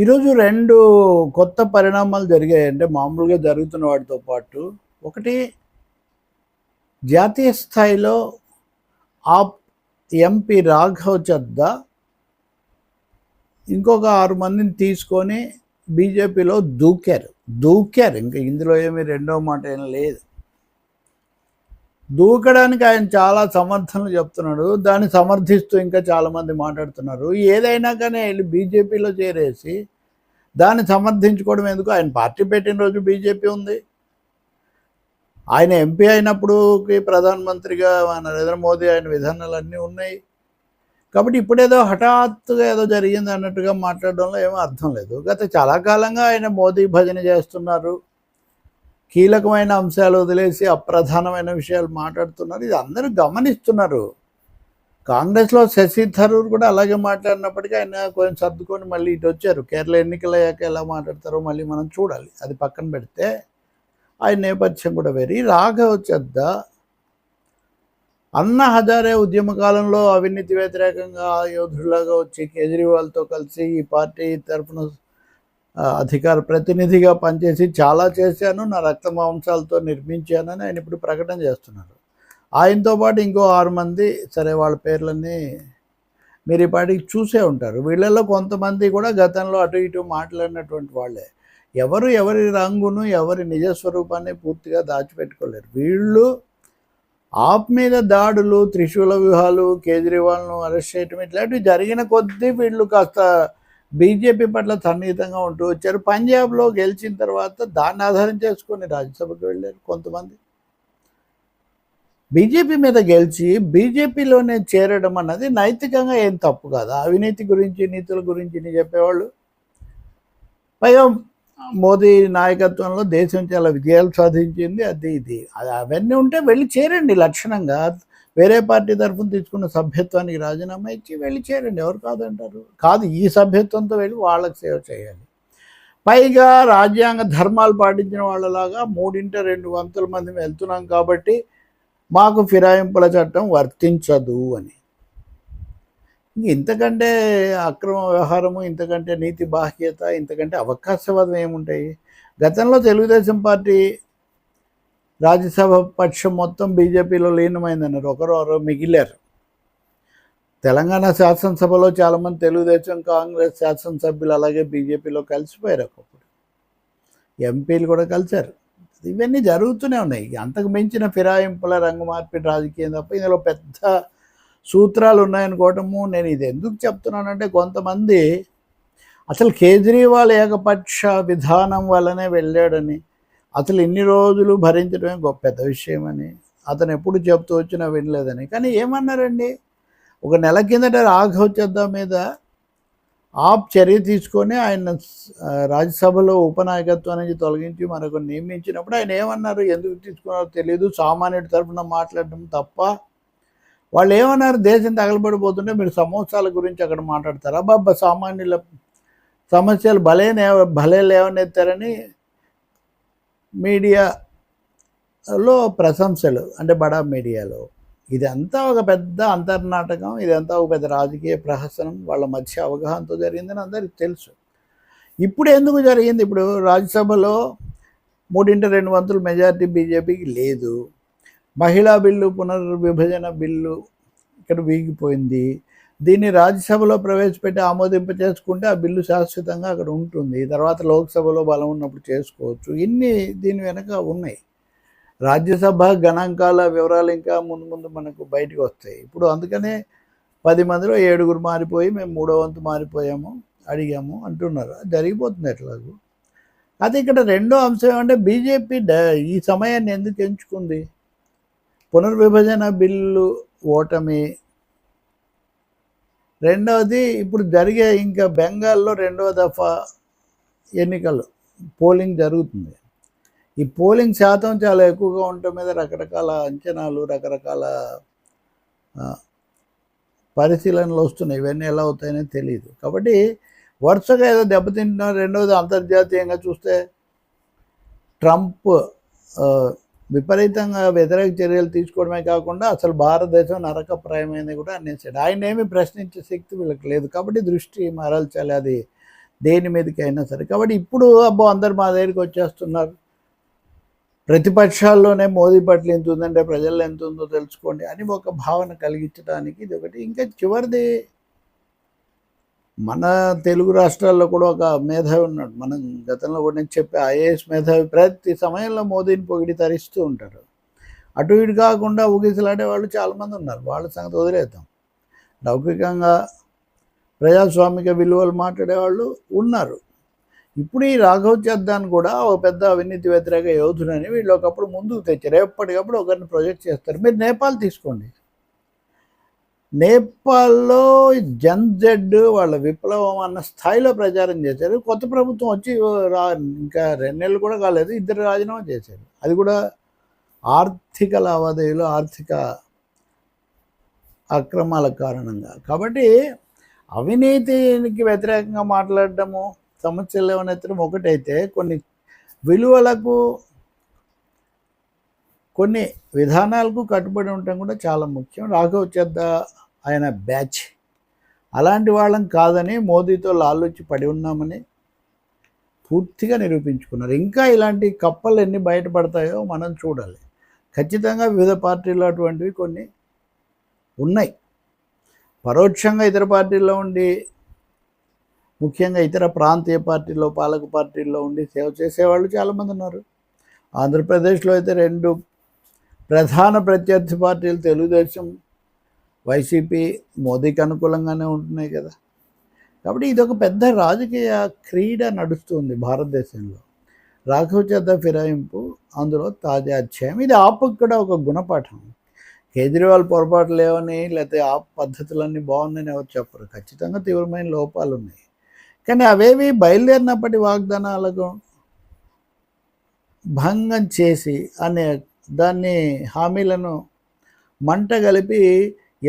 ఈరోజు 2 కొత్త పరిణామాలు జరిగాయి. అంటే మామూలుగా జరుగుతున్న వాటితో పాటు, ఒకటి జాతీయ స్థాయిలో ఆప్ ఎంపీ రాఘవ్ చద్దా ఇంకొక 6 మందిని తీసుకొని బీజేపీలో దూకారు. ఇంక ఇందులో ఏమి రెండో మాట ఏం లేదు. దూకడానికి ఆయన చాలా సమర్థనలు చెప్తున్నాడు. దాన్ని సమర్థిస్తూ ఇంకా చాలామంది మాట్లాడుతున్నారు. ఏదైనా కానీ వెళ్ళి బీజేపీలో చేరేసి దాన్ని సమర్థించుకోవడం ఎందుకు? ఆయన పార్టీ పెట్టిన రోజు బీజేపీ ఉంది. ఆయన ఎంపీ అయినప్పుడుకి ప్రధానమంత్రిగా నరేంద్ర మోదీ ఆయన విధానాలన్నీ ఉన్నాయి. కాబట్టి ఇప్పుడేదో హఠాత్తుగా ఏదో జరిగింది అన్నట్టుగా మాట్లాడడంలో ఏమీ అర్థం లేదు. గత చాలా కాలంగా ఆయన మోదీ భజన చేస్తున్నారు. కీలకమైన అంశాలు వదిలేసి అప్రధానమైన విషయాలు మాట్లాడుతున్నారు. ఇది అందరూ గమనిస్తున్నారు. కాంగ్రెస్లో శశి థరూర్ కూడా అలాగే మాట్లాడినప్పటికీ ఆయన కొంచెం సర్దుకొని మళ్ళీ ఇటు వచ్చారు. కేరళ ఎన్నికలు అయ్యాక ఎలా మాట్లాడతారో మళ్ళీ మనం చూడాలి. అది పక్కన పెడితే ఆయన నేపథ్యం కూడా వేరు. రాఘవ్ చద్దా అన్నా హజారే ఉద్యమ కాలంలో అవినీతి వ్యతిరేకంగా యోధుడిలాగా వచ్చి కేజ్రీవాల్తో కలిసి ఈ పార్టీ తరఫున అధికార ప్రతినిధిగా పనిచేసి చాలా చేశాను, నా రక్త మాంసాలతో నిర్మించానని ఆయన ఇప్పుడు ప్రకటన చేస్తున్నారు. ఆయనతో పాటు ఇంకో 6 మంది, సరే వాళ్ళ పేర్లన్నీ మీరు ఈ పాటికి చూసే ఉంటారు. వీళ్ళల్లో కొంతమంది కూడా గతంలో అటు ఇటు మాట్లాడినటువంటి వాళ్ళే. ఎవరి రంగును ఎవరి నిజస్వరూపాన్ని పూర్తిగా దాచిపెట్టుకోలేరు. వీళ్ళు ఆప్ మీద దాడులు, త్రిశూల వ్యూహాలు, కేజ్రీవాల్ను అరెస్ట్ చేయటం ఇట్లాంటివి జరిగిన కొద్దీ వీళ్ళు కాస్త బీజేపీ పట్ల సన్నిహితంగా ఉంటూ వచ్చారు. పంజాబ్లో గెలిచిన తర్వాత దాన్ని ఆధారం చేసుకొని రాజ్యసభకు వెళ్ళారు కొంతమంది. బీజేపీ మీద గెలిచి బీజేపీలోనే చేరడం అన్నది నైతికంగా ఏం తప్పు కాదు. అవినీతి గురించి, నీతుల గురించి చెప్పేవాళ్ళు. పైగా మోదీ నాయకత్వంలో దేశం చాలా విజయాలు సాధించింది. ఇది అవన్నీ ఉంటే వెళ్ళి చేరండి లక్షణంగా. వేరే పార్టీ తరఫున తీసుకున్న సభ్యత్వానికి రాజీనామా ఇచ్చి వెళ్ళి చేరండి. ఎవరు కాదంటారు? కాదు, ఈ సభ్యత్వంతో వెళ్ళి వాళ్ళకి సేవ చేయాలి. పైగా రాజ్యాంగ ధర్మాలు పాటించిన వాళ్ళలాగా 3/2 వంతుల మంది వెళ్తున్నాం కాబట్టి మాకు ఫిరాయింపుల చట్టం వర్తించదు అని. ఇంతకంటే అక్రమ వ్యవహారము, ఇంతకంటే నీతి బాహ్యత, ఇంతకంటే అవకాశవాదం ఏముంటాయి? గతంలో తెలుగుదేశం పార్టీ రాజ్యసభ పక్షం మొత్తం బీజేపీలో లీనమైందన్నారు. ఒకరు మిగిలారు. తెలంగాణ శాసనసభలో చాలామంది తెలుగుదేశం, కాంగ్రెస్ శాసనసభ్యులు అలాగే బీజేపీలో కలిసిపోయారు. ఒకప్పుడు ఎంపీలు కూడా కలిశారు. ఇవన్నీ జరుగుతూనే ఉన్నాయి. అంతకు మించిన ఫిరాయింపుల రంగు మార్పిడి రాజకీయం తప్ప ఇందులో పెద్ద సూత్రాలు ఉన్నాయనుకోవటము. నేను ఇది ఎందుకు చెప్తున్నానంటే, కొంతమంది అసలు కేజ్రీవాల్ ఏకపక్ష విధానం వల్లనే వెళ్ళాడని, అసలు ఇన్ని రోజులు భరించడమే గొప్ప పెద్ద విషయం అని, అతను ఎప్పుడు చెప్తూ వచ్చినా వినలేదని. కానీ ఏమన్నారండి, ఒక నెల కిందట రాఘవ్ చద్దా మీద ఆప్ చర్య తీసుకొని ఆయన రాజ్యసభలో ఉపనాయకత్వం నుంచి తొలగించి మరొక నియమించినప్పుడు ఆయన ఏమన్నారు? ఎందుకు తీసుకున్నారో తెలియదు, సామాన్యుడి తరఫున మాట్లాడడం తప్ప. వాళ్ళు ఏమన్నారు? దేశం తగలబడిపోతుంటే మీరు సమోసాల గురించి అక్కడ మాట్లాడతారా? బాబా, సామాన్యుల సమస్యలు భలే లేవనెత్తారని మీడియాలో ప్రశంసలు, అంటే బడా మీడియాలో. ఇదంతా ఒక పెద్ద అంతర్నాటకం, ఇదంతా ఒక పెద్ద రాజకీయ ప్రహసనం, వాళ్ళ మధ్య అవగాహనతో జరిగిందని అందరికీ తెలుసు. ఇప్పుడు ఎందుకు జరిగింది? ఇప్పుడు రాజ్యసభలో 3/2 వంతుల మెజారిటీ బీజేపీకి లేదు. మహిళా బిల్లు, పునర్విభజన బిల్లు ఇక్కడ వీగిపోయింది. దీన్ని రాజ్యసభలో ప్రవేశపెట్టి ఆమోదింప చేసుకుంటే ఆ బిల్లు శాశ్వతంగా అక్కడ ఉంటుంది. తర్వాత లోక్సభలో బలం ఉన్నప్పుడు చేసుకోవచ్చు. ఇన్ని దీని వెనక ఉన్నాయి. రాజ్యసభ గణాంకాల వివరాలు ఇంకా ముందు మనకు బయటకు వస్తాయి. ఇప్పుడు అందుకనే 10 మందిలో 7 మారిపోయి మేము 3వ వంతు మారిపోయాము, అడిగాము అంటున్నారు. జరిగిపోతుంది ఎట్లాగూ. అది ఇక్కడ రెండో అంశం ఏమంటే, బీజేపీ ఈ సమయాన్ని ఎందుకు ఎంచుకుంది? పునర్విభజన బిల్లు ఓటమి, రెండవది ఇప్పుడు జరిగే ఇంకా బెంగాల్లో 2వ దఫా ఎన్నికలు పోలింగ్ జరుగుతుంది. ఈ పోలింగ్ శాతం చాలా ఎక్కువగా ఉండటం మీద రకరకాల అంచనాలు, రకరకాల పరిశీలనలు వస్తున్నాయి. ఇవన్నీ ఎలా అవుతాయని తెలియదు. కాబట్టి వరుసగా ఏదో దెబ్బతింటున్నారు. రెండవది, అంతర్జాతీయంగా చూస్తే ట్రంప్ విపరీతంగా వ్యతిరేక చర్యలు తీసుకోవడమే కాకుండా అసలు భారతదేశం నరకప్రాయమైంది కూడా అనేసాడు. ఆయన ఏమి ప్రశ్నించే శక్తి వీళ్ళకి లేదు. కాబట్టి దృష్టి మరల్చాలి. అది దేని మీదకైనా సరే. కాబట్టి ఇప్పుడు అబ్బో అందరు మా దగ్గరికి వచ్చేస్తున్నారు, ప్రతిపక్షాల్లోనే మోదీ పట్ల ఎంత ఉందంటే ప్రజల్లో ఎంత ఉందో తెలుసుకోండి అని ఒక భావన కలిగించడానికి ఇది ఒకటి. ఇంకా చివరిది, మన తెలుగు రాష్ట్రాల్లో కూడా ఒక మేధావి ఉన్నాడు, మనం గతంలో కూడా నేను చెప్పే ఐఏఎస్ మేధావి, ప్రతి సమయంలో మోదీని పొగిడి తరిస్తూ ఉంటారు. అటు ఇటు కాకుండా ఊగిసలాడే వాళ్ళు చాలామంది ఉన్నారు, వాళ్ళ సంగతి వదిలేద్దాం. లౌకికంగా ప్రజాస్వామిక విలువలు మాట్లాడేవాళ్ళు ఉన్నారు. ఇప్పుడు ఈ రాఘవ్ చద్దాన్ కూడా ఒక పెద్ద అవినీతి వ్యతిరేక యోధుడని వీళ్ళు ఒకప్పుడు ముందుకు తెచ్చారు. ఎప్పటికప్పుడు ఒకరిని ప్రొజెక్ట్ చేస్తారు. మీరు నేపాల్ తీసుకోండి, నేపాల్లో జెడ్ వాళ్ళ విప్లవం అన్న స్థాయిలో ప్రచారం చేశారు. కొత్త ప్రభుత్వం వచ్చి ఇంకా 2 నెలలు కూడా కాలేదు, 2 రాజీనామా చేశారు. అది కూడా ఆర్థిక లావాదేవీలు, ఆర్థిక అక్రమాల కారణంగా. కాబట్టి అవినీతికి వ్యతిరేకంగా మాట్లాడటము, సమస్యలు లేవనెత్తడం ఒకటైతే, కొన్ని విలువలకు, కొన్ని విధానాలకు కట్టుబడి ఉండటం కూడా చాలా ముఖ్యం. రాఘవ్ చద్దా ఆయన బ్యాచ్ అలాంటి వాళ్ళం కాదని, మోదీతో లాలూచి పడి ఉన్నామని పూర్తిగా నిరూపించుకున్నారు. ఇంకా ఇలాంటి కప్పలు ఎన్ని బయటపడతాయో మనం చూడాలి. ఖచ్చితంగా వివిధ పార్టీలు అటువంటివి కొన్ని ఉన్నాయి. పరోక్షంగా ఇతర పార్టీల్లో ఉండి, ముఖ్యంగా ఇతర ప్రాంతీయ పార్టీల్లో, పాలక పార్టీల్లో ఉండి సేవ చేసేవాళ్ళు చాలామంది ఉన్నారు. ఆంధ్రప్రదేశ్లో అయితే 2 ప్రధాన ప్రత్యర్థి పార్టీలు, తెలుగుదేశం, వైసీపీ, మోదీకి అనుకూలంగానే ఉంటున్నాయి కదా. కాబట్టి ఇదొక పెద్ద రాజకీయ క్రీడ నడుస్తుంది భారతదేశంలో. రాఘవ్ చద్దా ఫిరాయింపు అందులో తాజా అధ్యాయం. ఇది ఆప్కు కూడా ఒక గుణపాఠం. కేజ్రీవాల్ పొరపాటు లేవని, లేకపోతే ఆప్ పద్ధతులన్నీ బాగున్నాయని ఎవరు చెప్పరు. ఖచ్చితంగా తీవ్రమైన లోపాలు ఉన్నాయి. కానీ అవేవి బయలుదేరినప్పటి వాగ్దానాలకు భంగం చేసి అనే దాన్ని, హామీలను మంట కలిపి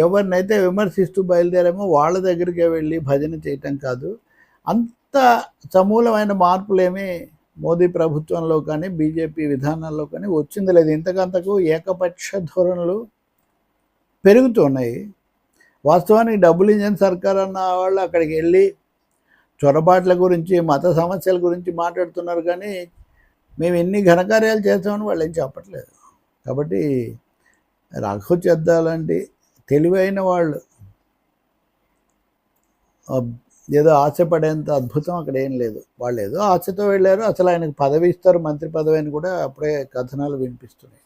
ఎవరినైతే విమర్శిస్తూ బయలుదేరామో వాళ్ళ దగ్గరికి వెళ్ళి భజన చేయటం కాదు. అంత సమూలమైన మార్పులేమీ మోదీ ప్రభుత్వంలో కానీ బీజేపీ విధానాల్లో కానీ వచ్చింది లేదు. ఇంతకంతకు ఏకపక్ష ధోరణులు పెరుగుతున్నాయి. వాస్తవానికి డబుల్ ఇంజన్ సర్కార్ అన్న వాళ్ళు అక్కడికి వెళ్ళి చొరబాట్ల గురించి, మత సమస్యల గురించి మాట్లాడుతున్నారు, కానీ మేము ఎన్ని ఘనకార్యాలు చేస్తామని వాళ్ళు ఏం చెప్పట్లేదు. కాబట్టి రాఘవ్ చద్దా లాంటి తెలివైన వాళ్ళు ఏదో ఆశపడేంత అద్భుతం అక్కడ ఏం లేదు. వాళ్ళు ఏదో ఆశతో వెళ్ళారు. అసలు ఆయనకు పదవి ఇస్తారు, మంత్రి పదవి అని కూడా అప్పుడే కథనాలు వినిపిస్తున్నాయి.